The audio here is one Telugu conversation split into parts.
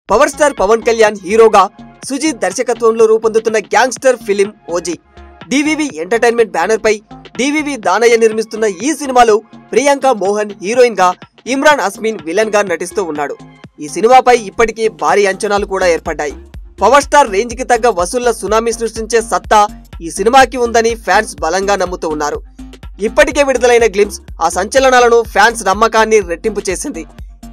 పవర్ స్టార్ పవన్ కళ్యాణ్ హీరోగా సుజిత్ దర్శకత్వంలో రూపొందుతున్న gangster film OG DVV entertainment banner పై డివివి దానయ్య నిర్మిస్తున్న ఈ సినిమాలో ప్రియాంక మోహన్ హీరోయిన్ గా, ఇమ్రాన్ హస్మిన్ విలన్ గా నటిస్తూ ఉన్నాడు. ఈ సినిమాపై ఇప్పటికే భారీ అంచనాలు కూడా ఏర్పడ్డాయి. పవర్ స్టార్ రేంజ్ కి తగ్గ వసూళ్ల సునామీ సృష్టించే సత్తా ఈ సినిమాకి ఉందని ఫ్యాన్స్ బలంగా నమ్ముతూ ఉన్నారు. ఇప్పటికే విడుదలైన గ్లిమ్స్ ఆ సంచలనాలను ఫ్యాన్స్ నమ్మకాన్ని రెట్టింపు చేసింది.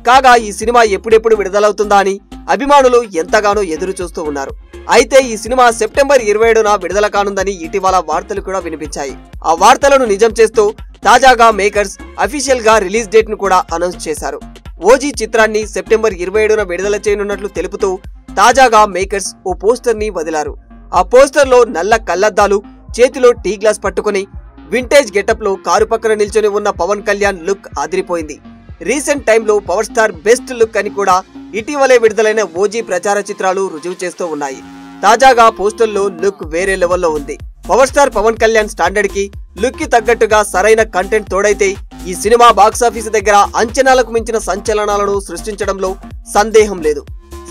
కాగా ఈ సినిమా ఎప్పుడెప్పుడు విడుదలవుతుందా అని అభిమానులు ఎంతగానో ఎదురు చూస్తూ ఉన్నారు. అయితే ఈ సినిమా సెప్టెంబర్ 27న విడుదల కానుందని ఇటీవల వార్తలు కూడా వినిపించాయి. ఆ వార్తలను నిజం చేస్తూ తాజాగా మేకర్స్ అఫీషియల్ గా రిలీజ్ డేట్ ను కూడా అనౌన్స్ చేశారు. ఓజీ చిత్రాన్ని సెప్టెంబర్ 27న విడుదల చేయనున్నట్లు తెలుపుతూ తాజాగా మేకర్స్ ఓ పోస్టర్ ని వదిలారు. ఆ పోస్టర్ లో నల్ల కళ్లద్దాలు, చేతిలో టీ గ్లాస్ పట్టుకుని వింటేజ్ గెటప్ లో కారు పక్కన నిల్చొని ఉన్న పవన్ కళ్యాణ్ లుక్ అదిరిపోయింది. రీసెంట్ టైంలో పవర్ స్టార్ బెస్ట్ లుక్ అని కూడా ఇటీవలే విడుదలైన ఓజీ ప్రచార చిత్రాలు రుజువు చేస్తూ ఉన్నాయి. తాజాగా పోస్టర్లో లుక్ వేరే లెవెల్లో ఉంది. Power star Pawan Kalyan standard కి లుక్ కి తగ్గట్టుగా సరైన కంటెంట్ తోడైతే ఈ సినిమా బాక్సాఫీస్ దగ్గర అంచనాలకు మించిన సంచలనాలను సృష్టించడంలో సందేహం లేదు.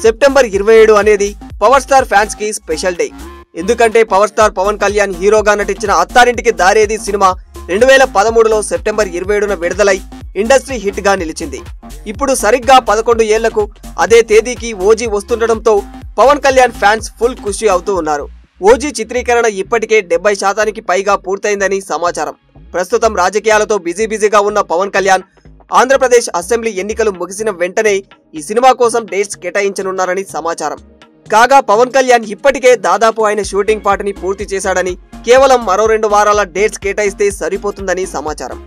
సెప్టెంబర్ 27 అనేది పవర్ స్టార్ ఫ్యాన్స్ కి స్పెషల్ డే. ఎందుకంటే పవర్ స్టార్ పవన్ కళ్యాణ్ హీరోగా నటించిన అత్తారింటికి దారేది సినిమా 2013లో సెప్టెంబర్ 27న విడుదలై ఇండస్ట్రీ హిట్ గా నిలిచింది. ఇప్పుడు సరిగ్గా 11 ఏళ్లకు అదే తేదీకి ఓజీ వస్తుండటంతో పవన్ కళ్యాణ్ ఫ్యాన్స్ ఫుల్ ఖుషి అవుతూ ఉన్నారు. ఓజీ చిత్రీకరణ ఇప్పటికే 70% పైగా పూర్తయిందని సమాచారం. ప్రస్తుతం రాజకీయాలతో బిజీగా ఉన్న పవన్ కళ్యాణ్ ఆంధ్రప్రదేశ్ అసెంబ్లీ ఎన్నికలు ముగిసిన వెంటనే ఈ సినిమా కోసం డేట్స్ కేటాయించనున్నారని సమాచారం. కాగా పవన్ కళ్యాణ్ ఇప్పటికే దాదాపు ఆయన షూటింగ్ పార్ట్ ని పూర్తి చేశాడని, కేవలం మరో 2 వారాల డేట్స్ కేటాయిస్తే సరిపోతుందని సమాచారం.